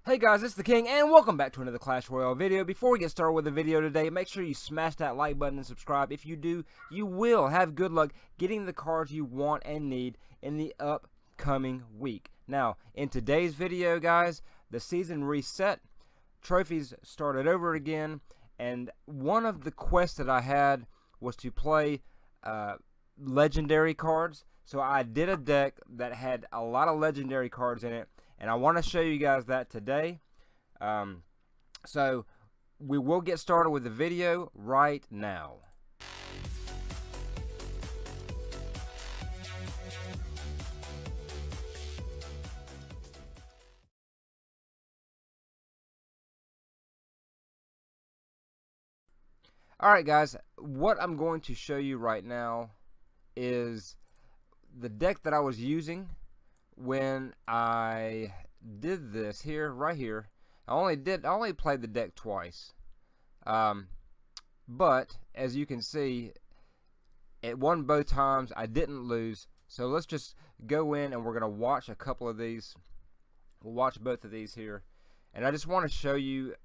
Hey guys, it's the King, and welcome back to another Clash Royale video. Before we get started with the video today, make sure you smash that like button and subscribe. If you do, you will have good luck getting the cards you want and need in the upcoming week. Now, in today's video, guys, the season reset, trophies started over again, and one of the quests that I had was to play legendary cards. So I did a deck that had a lot of legendary cards in it, and I want to show you guys that today. So we will get started with the video right now. Alright guys, what I'm going to show you right now is the deck that I was using when I did this here, right here. I only played the deck twice, but as you can see, it won both times. I didn't lose. So let's just go in and we're gonna watch a couple of these. We'll watch both of these here, and I just want to show you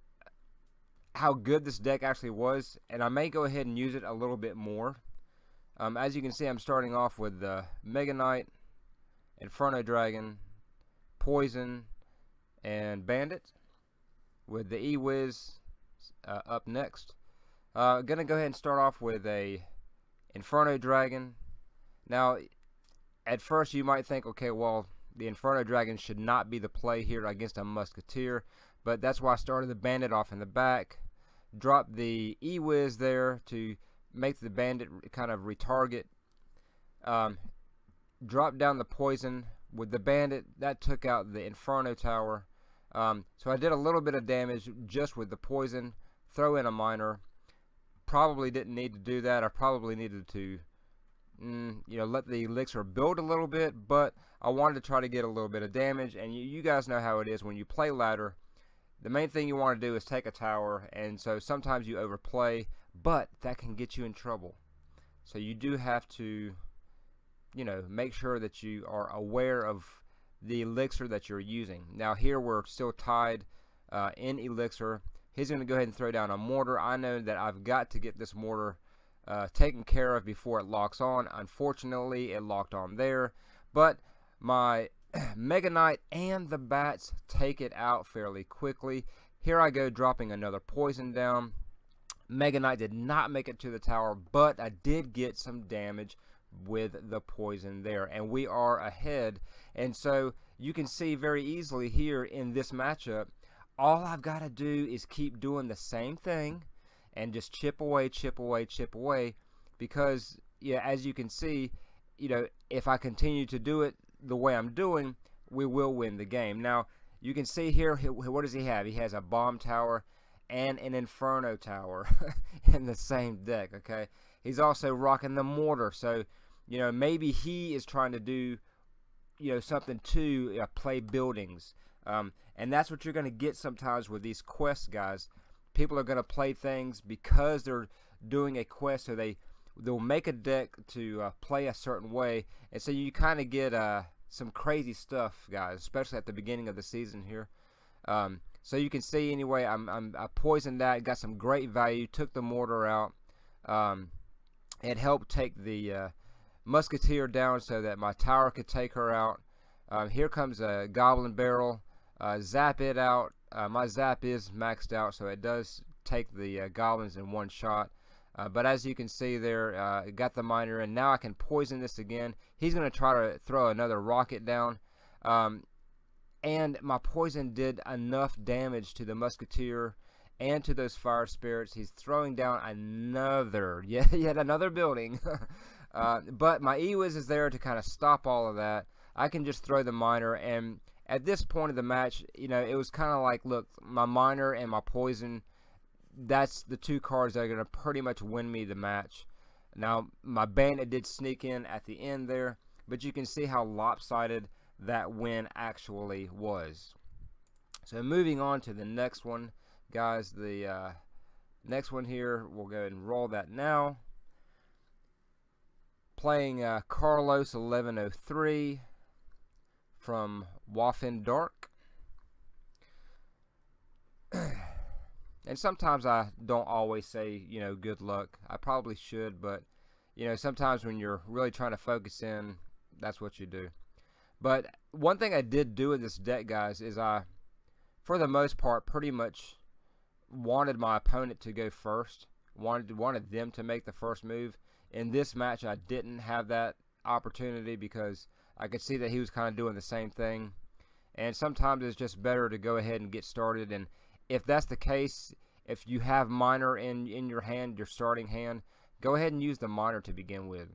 how good this deck actually was, and I may go ahead and use it a little bit more. As you can see, I'm starting off with the Mega Knight, Inferno Dragon, Poison, and Bandit, with the E-Wiz up next. Gonna go ahead and start off with a Inferno Dragon. Now, at first you might think, okay, well, the Inferno Dragon should not be the play here against a Musketeer, but that's why I started the Bandit off in the back, dropped the E-Wiz there to make the Bandit kind of retarget, drop down the Poison with the Bandit. That took out the Inferno Tower. So I did a little bit of damage just with the Poison. Throw in a Miner. Probably didn't need to do that. I probably needed to let the elixir build a little bit, but I wanted to try to get a little bit of damage. And you guys know how it is when you play ladder. The main thing you want to do is take a tower, and so sometimes you overplay, but that can get you in trouble. So you do have to make sure that you are aware of the elixir that you're using. Now here we're still tied in elixir. He's going to go ahead and throw down a mortar. I know that I've got to get this mortar taken care of before it locks on. Unfortunately, it locked on there, but my Mega Knight and the bats take it out fairly quickly. Here I go, dropping another Poison down. Mega Knight did not make it to the tower, but I did get some damage with the Poison there, and we are ahead. And so you can see very easily here in this matchup, all I've got to do is keep doing the same thing and just chip away, chip away, chip away, because as you can see, if I continue to do it the way I'm doing, we will win the game. Now you can see here, what does he have? He has a Bomb Tower and an Inferno Tower in the same deck. Okay, he's also rocking the mortar, so maybe he is trying to do something to play buildings, and that's what you're going to get sometimes with these quests, guys. People are going to play things because they're doing a quest, so they'll make a deck to play a certain way, and so you kind of get some crazy stuff, guys, especially at the beginning of the season here. So you can see anyway, I poisoned that, got some great value, took the mortar out. It helped take the Musketeer down so that my tower could take her out. Here comes a Goblin Barrel. Zap it out. My zap is maxed out, so it does take the goblins in one shot. But as you can see there, got the Miner in. Now I can poison this again. He's going to try to throw another rocket down. And my Poison did enough damage to the Musketeer and to those Fire Spirits. He's throwing down yet another building. But my E-Wiz is there to kind of stop all of that. I can just throw the Miner, and at this point of the match, it was kind of like, look, my Miner and my Poison, that's the two cards that are going to pretty much win me the match. Now, my Bandit did sneak in at the end there, but you can see how lopsided that win actually was. So moving on to the next one, guys, the next one here, we'll go ahead and roll that now. Playing Carlos 1103 from Waffen Dark. And sometimes I don't always say, you know, good luck. I probably should, but, you know, sometimes when you're really trying to focus in, that's what you do. But one thing I did do with this deck, guys, is I, for the most part, pretty much wanted my opponent to go first. Wanted them to make the first move. In this match, I didn't have that opportunity because I could see that he was kind of doing the same thing. And sometimes it's just better to go ahead and get started. And if that's the case, if you have Miner in your hand, your starting hand, go ahead and use the Miner to begin with.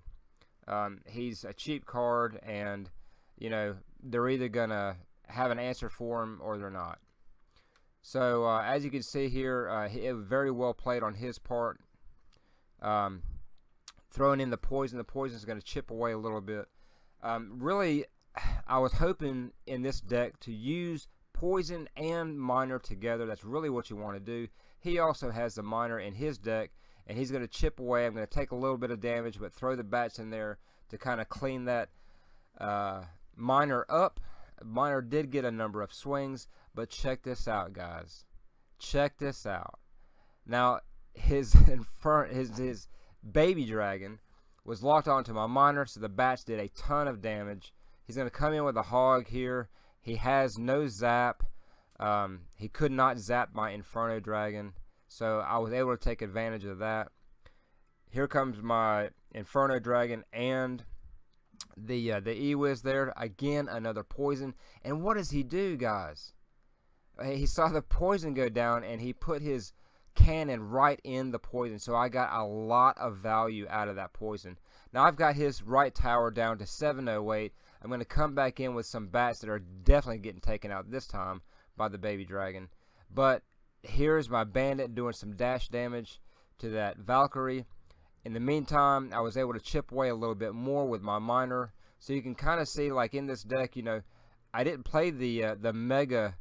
He's a cheap card, and you know they're either gonna have an answer for him or they're not. So as you can see here, it was very well played on his part. Throwing in the poison. The poison is going to chip away a little bit. Really, I was hoping in this deck to use poison and Miner together. That's really what you want to do. He also has the Miner in his deck, and he's going to chip away. I'm going to take a little bit of damage, but throw the bats in there to kind of clean that Miner up. Miner did get a number of swings, but check this out, guys. Check this out. Now, his baby dragon was locked onto my Miner, so the bats did a ton of damage. He's going to come in with a hog here. He has no zap. He could not zap my Inferno Dragon, so I was able to take advantage of that. Here comes my Inferno Dragon and the Ewiz there. Again, another poison. And what does he do, guys? He saw the poison go down, and he put his cannon right in the poison, so I got a lot of value out of that poison. Now I've got his right tower down to 708. I'm going to come back in with some bats that are definitely getting taken out this time by the baby dragon. But here's my bandit doing some dash damage to that Valkyrie. In the meantime, I was able to chip away a little bit more with my Miner. So you can kind of see, like in this deck, you know, I didn't play the Mega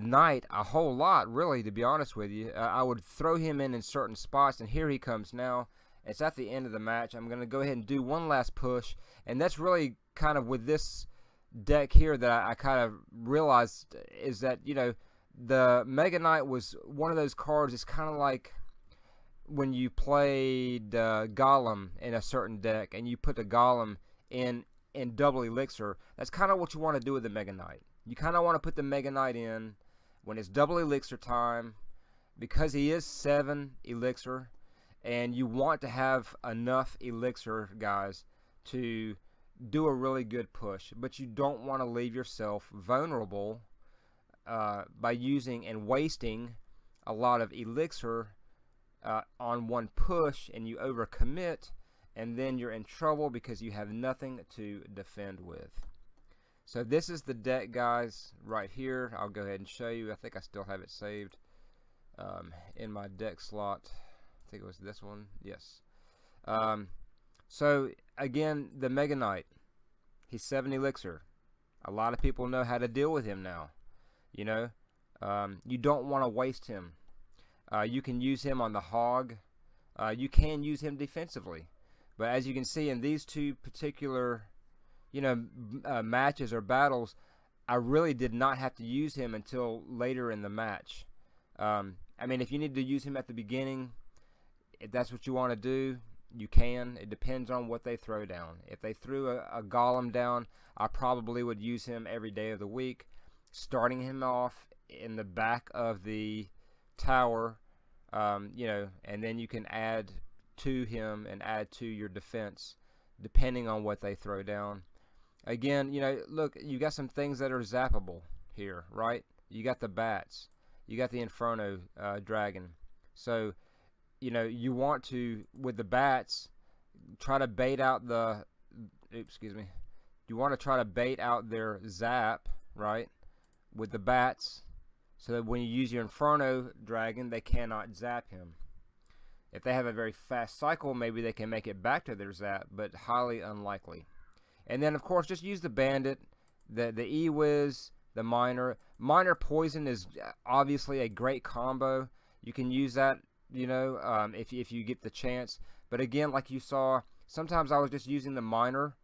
Knight a whole lot, really, to be honest with you. I would throw him in certain spots, and here he comes now. It's at the end of the match. I'm going to go ahead and do one last push, and that's really kind of with this deck here that I kind of realized is that, you know, the Mega Knight was one of those cards. It's kind of like when you played Golem in a certain deck, and you put the Golem in double elixir. That's kind of what you want to do with the Mega Knight. You kind of want to put the Mega Knight in when it's double elixir time, because he is 7 elixir, and you want to have enough elixir, guys, to do a really good push. But you don't want to leave yourself vulnerable by using and wasting a lot of elixir on one push, and you overcommit, and then you're in trouble because you have nothing to defend with. So this is the deck, guys, right here. I'll go ahead and show you. I think I still have it saved in my deck slot. I think it was this one. Yes. So again, the Mega Knight, he's 7 elixir. A lot of people know how to deal with him now. You know, you don't want to waste him. You can use him on the hog. You can use him defensively. But as you can see in these two particular, you know, matches or battles, I really did not have to use him until later in the match. I mean, if you need to use him at the beginning, if that's what you want to do, you can. It depends on what they throw down. If they threw a Golem down, I probably would use him every day of the week, starting him off in the back of the tower, you know, and then you can add to him and add to your defense depending on what they throw down. Again, you know, look, you got some things that are zappable here, right? You got the bats, you got the Inferno Dragon. So, you know, you want to, with the bats, try to bait out the, excuse me, you want to try to bait out their zap, right, with the bats, so that when you use your Inferno Dragon, they cannot zap him. If they have a very fast cycle, maybe they can make it back to their zap, but highly unlikely. And then, of course, just use the Bandit, the Ewiz, the Miner. Miner Poison is obviously a great combo. You can use that, you know, if you get the chance. But again, like you saw, sometimes I was just using the Miner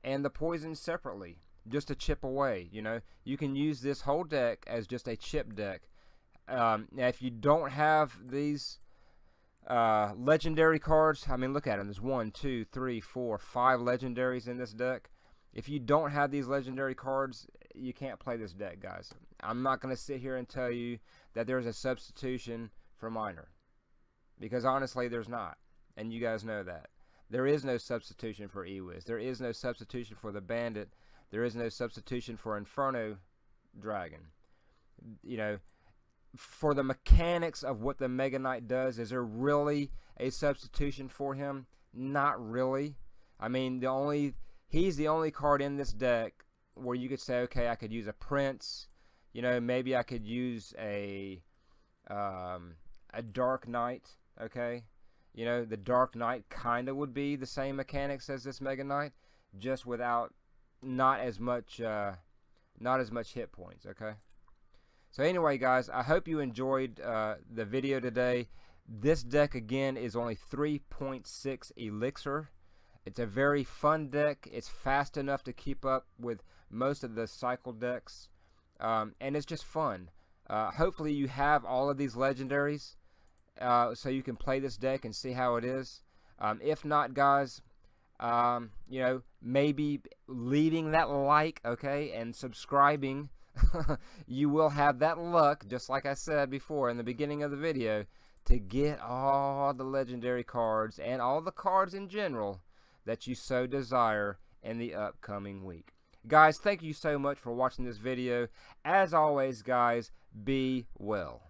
and the Poison separately, just to chip away, you know. You can use this whole deck as just a chip deck. Now, if you don't have these legendary cards, I mean, look at them. There's 1, 2, 3, 4, 5 legendaries in this deck. If you don't have these legendary cards, you can't play this deck, guys. I'm not going to sit here and tell you that there's a substitution for Miner, because honestly, there's not, and you guys know that. There is no substitution for Ewiz. There is no substitution for the Bandit. There is no substitution for Inferno Dragon. You know, for the mechanics of what the Mega Knight does, is there really a substitution for him? Not really. I mean, he's the only card in this deck where you could say, okay, I could use a Prince. You know, maybe I could use a Dark Knight. Okay, you know, the Dark Knight kind of would be the same mechanics as this Mega Knight, just without not as much hit points. Okay. So anyway, guys, I hope you enjoyed the video today. This deck, again, is only 3.6 Elixir. It's a very fun deck. It's fast enough to keep up with most of the cycle decks. And it's just fun. Hopefully you have all of these legendaries so you can play this deck and see how it is. If not, guys, you know, maybe leaving that like, okay, and subscribing, you will have that luck, just like I said before in the beginning of the video, to get all the legendary cards and all the cards in general that you so desire in the upcoming week. Guys, thank you so much for watching this video. As always, guys, be well.